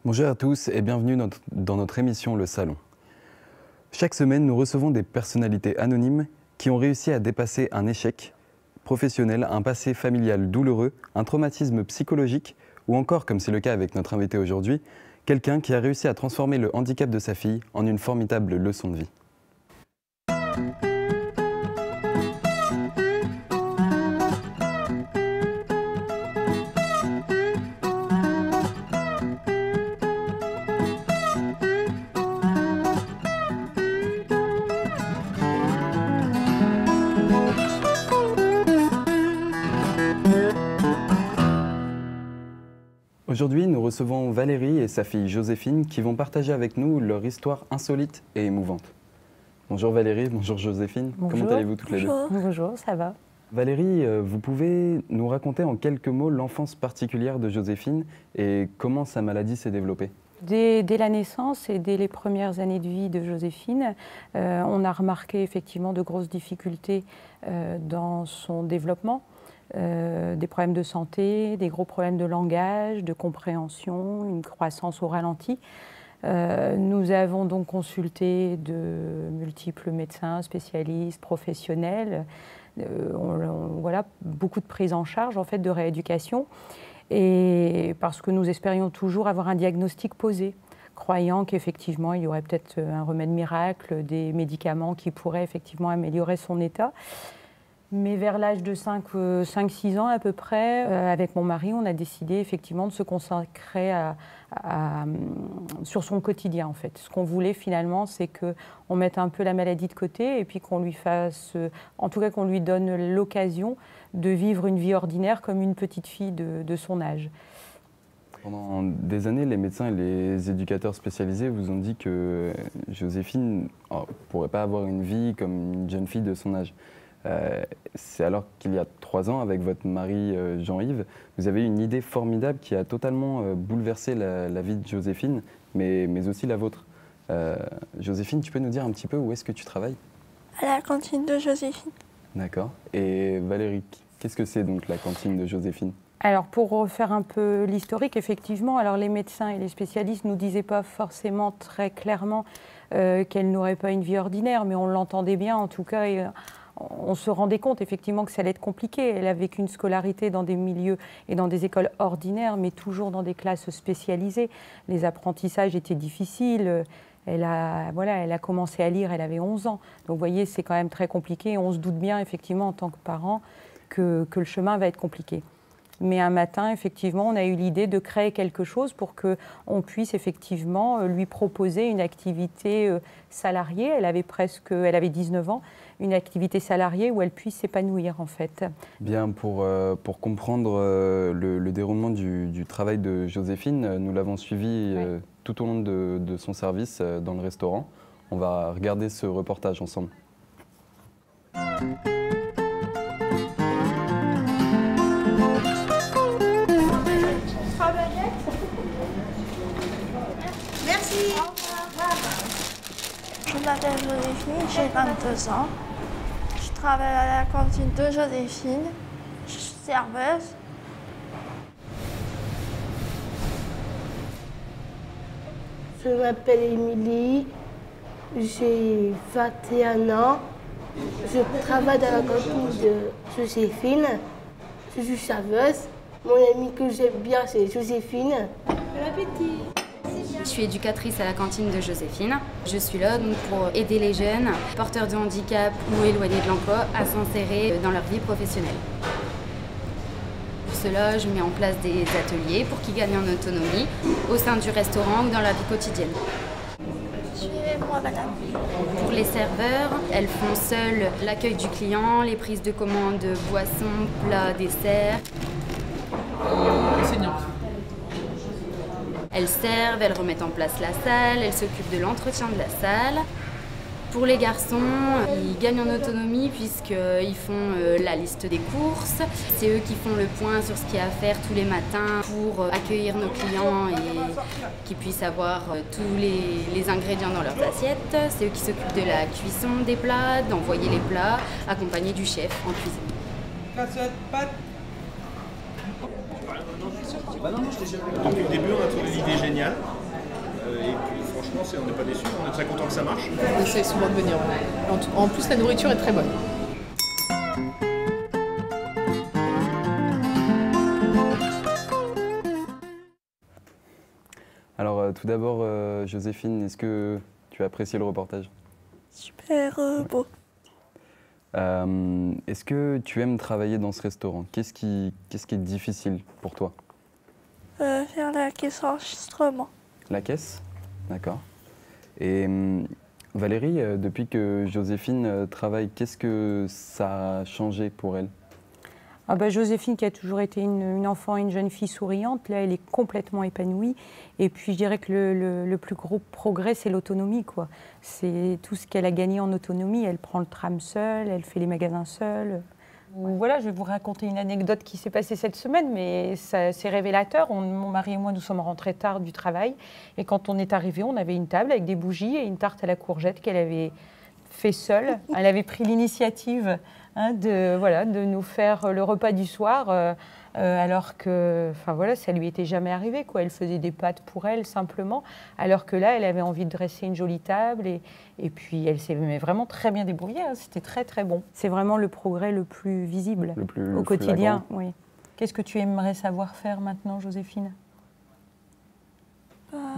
Bonjour à tous et bienvenue dans notre émission Le Salon. Chaque semaine, nous recevons des personnalités anonymes qui ont réussi à dépasser un échec professionnel, un passé familial douloureux, un traumatisme psychologique ou encore, comme c'est le cas avec notre invité aujourd'hui, quelqu'un qui a réussi à transformer le handicap de sa fille en une formidable leçon de vie. Aujourd'hui, nous recevons Valérie et sa fille Joséphine qui vont partager avec nous leur histoire insolite et émouvante. Bonjour Valérie, bonjour Joséphine. Bonjour. Comment allez-vous toutes les deux? Bonjour, ça va. Valérie, vous pouvez nous raconter en quelques mots l'enfance particulière de Joséphine et comment sa maladie s'est développée? Dès la naissance et dès les premières années de vie de Joséphine, on a remarqué effectivement de grosses difficultés dans son développement. Des problèmes de santé, des gros problèmes de langage, de compréhension, une croissance au ralenti. Nous avons donc consulté de multiples médecins, spécialistes, professionnels. Voilà, beaucoup de prise en charge en fait, de rééducation. Et parce que nous espérions toujours avoir un diagnostic posé, croyant qu'effectivement il y aurait peut-être un remède miracle, des médicaments qui pourraient effectivement améliorer son état. Mais vers l'âge de 5-6 ans à peu près, avec mon mari, on a décidé effectivement de se consacrer sur son quotidien en fait. Ce qu'on voulait finalement, c'est qu'on mette un peu la maladie de côté et puis qu'on lui fasse, en tout cas qu'on lui donne l'occasion de vivre une vie ordinaire comme une petite fille de son âge. Pendant des années, les médecins et les éducateurs spécialisés vous ont dit que Joséphine ne pourrait pas avoir une vie comme une jeune fille de son âge. C'est alors qu'il y a 3 ans, avec votre mari Jean-Yves, vous avez eu une idée formidable qui a totalement bouleversé la vie de Joséphine, mais aussi la vôtre. Joséphine, tu peux nous dire un petit peu où est-ce que tu travailles? À la cantine de Joséphine. D'accord. Et Valérie, qu'est-ce que c'est donc la cantine de Joséphine? Alors pour refaire un peu l'historique, effectivement, alors les médecins et les spécialistes ne nous disaient pas forcément très clairement qu'elle n'aurait pas une vie ordinaire, mais on l'entendait bien en tout cas. On se rendait compte effectivement que ça allait être compliqué. Elle a vécu une scolarité dans des milieux et dans des écoles ordinaires, mais toujours dans des classes spécialisées. Les apprentissages étaient difficiles. Elle a commencé à lire, elle avait 11 ans. Donc vous voyez, c'est quand même très compliqué. Et on se doute bien effectivement en tant que parent que le chemin va être compliqué. Mais un matin, effectivement, on a eu l'idée de créer quelque chose pour qu'on puisse effectivement lui proposer une activité salariée. Elle avait 19 ans, une activité salariée où elle puisse s'épanouir en fait. Bien, pour comprendre le déroulement du travail de Joséphine, nous l'avons suivi tout au long de son service dans le restaurant. On va regarder ce reportage ensemble. Merci. Je m'appelle Joséphine, j'ai 22 ans. Je travaille à la cantine de Joséphine. Je suis serveuse. Je m'appelle Émilie, j'ai 21 ans. Je travaille dans la cantine de Joséphine. Je suis serveuse. Mon amie que j'aime bien, c'est Joséphine. Bon appétit. Je suis éducatrice à la cantine de Joséphine. Je suis là donc, pour aider les jeunes porteurs de handicap ou éloignés de l'emploi à s'insérer dans leur vie professionnelle. Pour cela, je mets en place des ateliers pour qu'ils gagnent en autonomie au sein du restaurant ou dans la vie quotidienne. Suivez-moi, madame. Pour les serveurs, elles font seules l'accueil du client, les prises de commandes de boissons, plats, desserts. Elles servent, elles remettent en place la salle, elles s'occupent de l'entretien de la salle. Pour les garçons, ils gagnent en autonomie puisqu'ils font la liste des courses. C'est eux qui font le point sur ce qu'il y a à faire tous les matins pour accueillir nos clients et qu'ils puissent avoir tous les ingrédients dans leurs assiettes. C'est eux qui s'occupent de la cuisson des plats, d'envoyer les plats, accompagnés du chef en cuisine. Depuis le début, on a trouvé l'idée géniale. Et puis franchement, on n'est pas déçus, on est très content que ça marche. On essaie souvent de venir. En plus, la nourriture est très bonne. Alors tout d'abord, Joséphine, est-ce que tu as apprécié le reportage? Super beau. Est-ce que tu aimes travailler dans ce restaurant? Qu'est-ce qui est difficile pour toi? Faire la caisse enregistrement. La caisse? D'accord. Et Valérie, depuis que Joséphine travaille, qu'est-ce que ça a changé pour elle? Joséphine, qui a toujours été une enfant et une jeune fille souriante, là, elle est complètement épanouie. Et puis, je dirais que le plus gros progrès, c'est l'autonomie, quoi. C'est tout ce qu'elle a gagné en autonomie. Elle prend le tram seule, elle fait les magasins seule. Voilà, je vais vous raconter une anecdote qui s'est passée cette semaine, mais c'est révélateur. Mon mari et moi, nous sommes rentrés tard du travail. Et quand on est arrivés, on avait une table avec des bougies et une tarte à la courgette qu'elle avait fait seule. Elle avait pris l'initiative de nous faire le repas du soir, alors que ça lui était jamais arrivé, quoi. Elle faisait des pâtes pour elle, simplement, alors que là, elle avait envie de dresser une jolie table, et puis elle s'est vraiment très bien débrouillée, hein. C'était très, très bon. C'est vraiment le progrès le plus visible au quotidien. Oui. Qu'est-ce que tu aimerais savoir faire maintenant, Joséphine,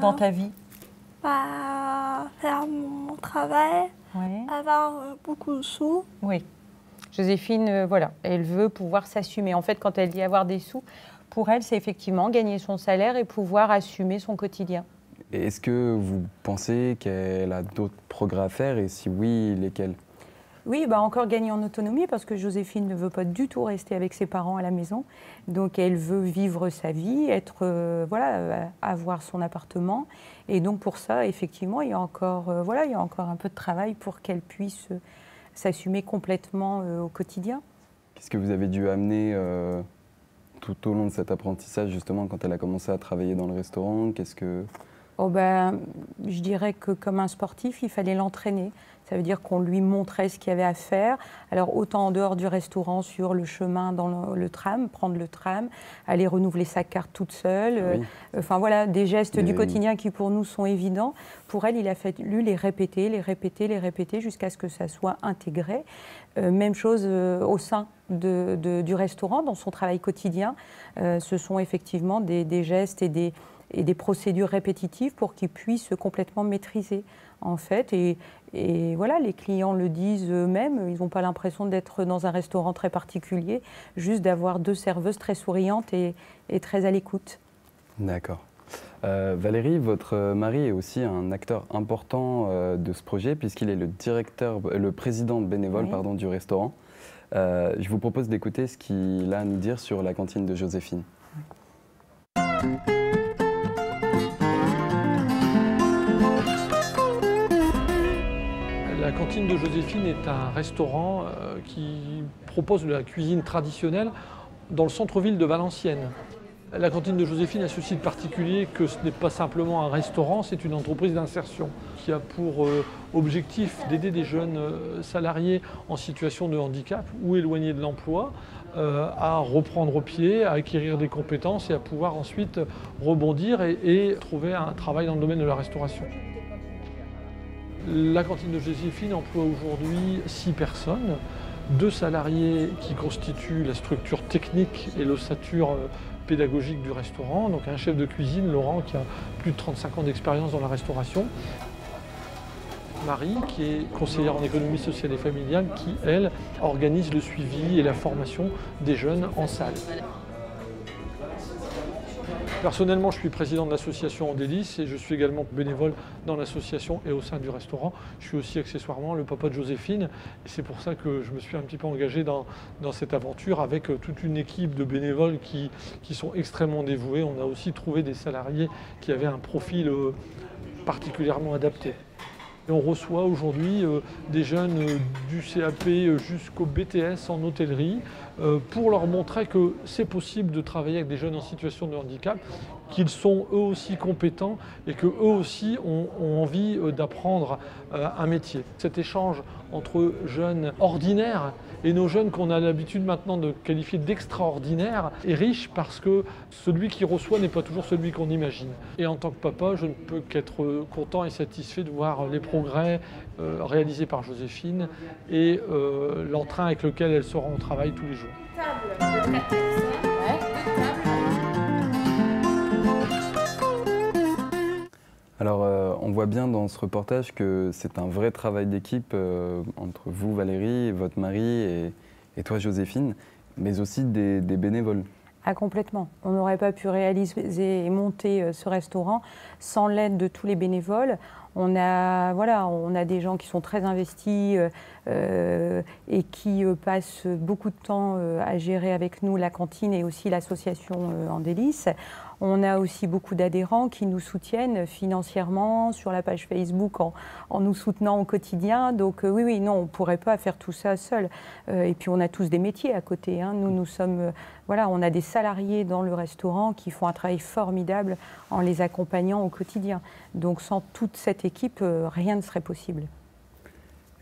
dans ta vie? Faire mon travail, avoir beaucoup de sous. Oui. Joséphine, elle veut pouvoir s'assumer. En fait, quand elle dit avoir des sous, pour elle, c'est effectivement gagner son salaire et pouvoir assumer son quotidien. Et est-ce que vous pensez qu'elle a d'autres progrès à faire, et si oui, lesquels? Oui, encore gagner en autonomie, parce que Joséphine ne veut pas du tout rester avec ses parents à la maison. Donc elle veut vivre sa vie, avoir son appartement. Et donc pour ça, effectivement, il y a encore un peu de travail pour qu'elle puisse s'assumer complètement au quotidien. Qu'est-ce que vous avez dû amener tout au long de cet apprentissage, justement, quand elle a commencé à travailler dans le restaurant? Je dirais que comme un sportif, il fallait l'entraîner. Ça veut dire qu'on lui montrait ce qu'il y avait à faire. Alors autant en dehors du restaurant, sur le chemin, dans le tram, prendre le tram, aller renouveler sa carte toute seule. Oui. Des gestes du quotidien qui pour nous sont évidents. Pour elle, il a fallu les répéter jusqu'à ce que ça soit intégré. Même chose au sein du restaurant, dans son travail quotidien. Ce sont effectivement des gestes et des procédures répétitives pour qu'ils puissent complètement maîtriser, en fait. Et voilà, les clients le disent eux-mêmes, ils n'ont pas l'impression d'être dans un restaurant très particulier, juste d'avoir deux serveuses très souriantes et très à l'écoute. D'accord. Valérie, votre mari est aussi un acteur important de ce projet, puisqu'il est le président bénévole du restaurant. Je vous propose d'écouter ce qu'il a à nous dire sur la cantine de Joséphine. La cantine de Joséphine est un restaurant qui propose de la cuisine traditionnelle dans le centre-ville de Valenciennes. La cantine de Joséphine a ceci de particulier que ce n'est pas simplement un restaurant, c'est une entreprise d'insertion qui a pour objectif d'aider des jeunes salariés en situation de handicap ou éloignés de l'emploi à reprendre pied, à acquérir des compétences et à pouvoir ensuite rebondir et trouver un travail dans le domaine de la restauration. La cantine de Joséphine emploie aujourd'hui 6 personnes, 2 salariés qui constituent la structure technique et l'ossature pédagogique du restaurant, donc un chef de cuisine, Laurent, qui a plus de 35 ans d'expérience dans la restauration. Marie, qui est conseillère en économie sociale et familiale, qui, elle, organise le suivi et la formation des jeunes en salle. Personnellement, je suis président de l'association En Délices et je suis également bénévole dans l'association et au sein du restaurant. Je suis aussi accessoirement le papa de Joséphine et c'est pour ça que je me suis un petit peu engagé dans cette aventure avec toute une équipe de bénévoles qui sont extrêmement dévoués. On a aussi trouvé des salariés qui avaient un profil particulièrement adapté. Et on reçoit aujourd'hui des jeunes du CAP jusqu'au BTS en hôtellerie pour leur montrer que c'est possible de travailler avec des jeunes en situation de handicap, qu'ils sont eux aussi compétents et qu'eux aussi ont envie d'apprendre un métier. Cet échange entre jeunes ordinaires et nos jeunes qu'on a l'habitude maintenant de qualifier d'extraordinaires est riche parce que celui qui reçoit n'est pas toujours celui qu'on imagine. Et en tant que papa, je ne peux qu'être content et satisfait de voir les progrès réalisés par Joséphine et l'entrain avec lequel elle se rend au travail tous les jours. Alors, on voit bien dans ce reportage que c'est un vrai travail d'équipe entre vous, Valérie, votre mari et toi, Joséphine, mais aussi des bénévoles. Ah, complètement. On n'aurait pas pu réaliser et monter ce restaurant sans l'aide de tous les bénévoles. On a des gens qui sont très investis et qui passent beaucoup de temps à gérer avec nous la cantine et aussi l'association En Délices. On a aussi beaucoup d'adhérents qui nous soutiennent financièrement sur la page Facebook en nous soutenant au quotidien. Donc oui, non, on ne pourrait pas faire tout ça seul. Et puis on a tous des métiers à côté. Hein. Nous sommes, on a des salariés dans le restaurant qui font un travail formidable en les accompagnant au quotidien. Donc sans toute cette équipe, rien ne serait possible.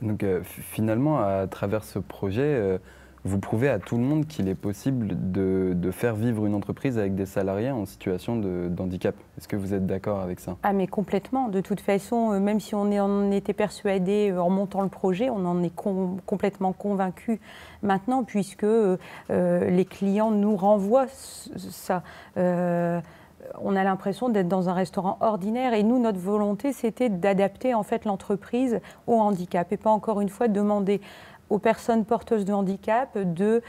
Donc finalement, à travers ce projet, vous prouvez à tout le monde qu'il est possible de faire vivre une entreprise avec des salariés en situation de handicap. Est-ce que vous êtes d'accord avec ça? Ah mais complètement. De toute façon, même si on en était persuadé en montant le projet, on en est complètement convaincu maintenant puisque les clients nous renvoient ça. On a l'impression d'être dans un restaurant ordinaire et nous, notre volonté, c'était d'adapter en fait l'entreprise au handicap et pas encore une fois demander aux personnes porteuses de handicap de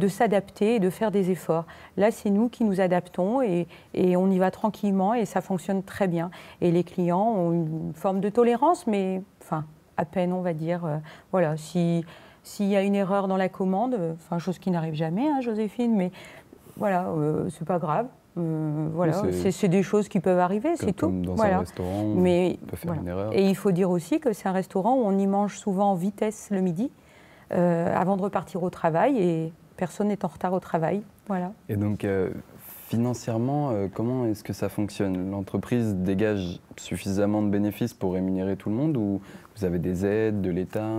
s'adapter et de faire des efforts. Là, c'est nous qui nous adaptons et on y va tranquillement et ça fonctionne très bien. Et les clients ont une forme de tolérance, mais enfin, à peine, on va dire. Voilà, s'il y a une erreur dans la commande, enfin, chose qui n'arrive jamais, hein, Joséphine, mais voilà, c'est pas grave. Voilà, c'est des choses qui peuvent arriver, c'est tout. Comme dans un restaurant, on peut faire une erreur. Et il faut dire aussi que c'est un restaurant où on y mange souvent en vitesse le midi, avant de repartir au travail, et personne n'est en retard au travail. Voilà. Et donc, financièrement, comment est-ce que ça fonctionne? L'entreprise dégage suffisamment de bénéfices pour rémunérer tout le monde ou vous avez des aides de l'État?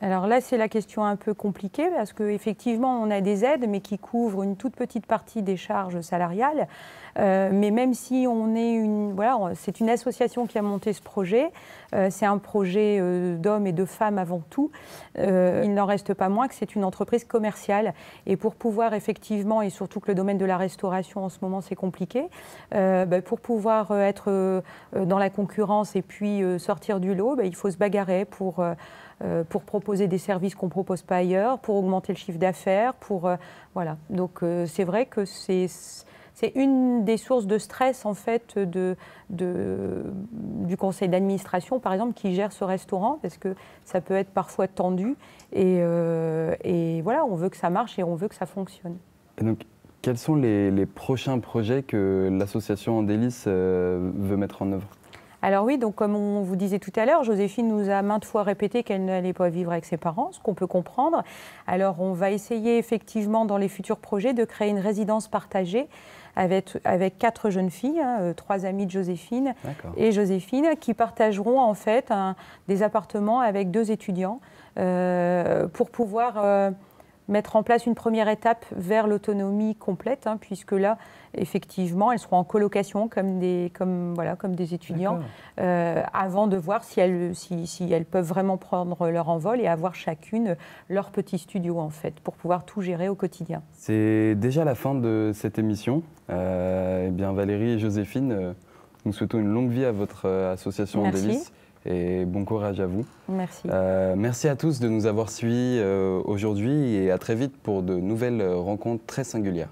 Alors là, c'est la question un peu compliquée parce qu'effectivement, on a des aides, mais qui couvrent une toute petite partie des charges salariales. Mais même si on est c'est une association qui a monté ce projet, c'est un projet d'hommes et de femmes avant tout. Il n'en reste pas moins que c'est une entreprise commerciale. Et pour pouvoir effectivement, et surtout que le domaine de la restauration en ce moment c'est compliqué, pour pouvoir être dans la concurrence et puis sortir du lot, il faut se bagarrer pour proposer des services qu'on ne propose pas ailleurs, pour augmenter le chiffre d'affaires, voilà. Donc c'est vrai que c'est une des sources de stress en fait du conseil d'administration par exemple qui gère ce restaurant parce que ça peut être parfois tendu et voilà, on veut que ça marche et on veut que ça fonctionne. Et donc, quels sont les prochains projets que l'association En Délices veut mettre en œuvre? Alors oui, donc comme on vous disait tout à l'heure, Joséphine nous a maintes fois répété qu'elle n'allait pas vivre avec ses parents, ce qu'on peut comprendre. Alors on va essayer effectivement dans les futurs projets de créer une résidence partagée avec 4 jeunes filles, 3 amies de Joséphine et Joséphine, qui partageront en fait des appartements avec 2 étudiants pour pouvoir mettre en place une première étape vers l'autonomie complète, puisque là, effectivement, elles seront en colocation comme des étudiants, avant de voir si elles peuvent vraiment prendre leur envol et avoir chacune leur petit studio, en fait, pour pouvoir tout gérer au quotidien. C'est déjà la fin de cette émission. Eh bien, Valérie et Joséphine, nous souhaitons une longue vie à votre association En Délices. Et bon courage à vous. Merci. Merci à tous de nous avoir suivis aujourd'hui et à très vite pour de nouvelles rencontres très singulières.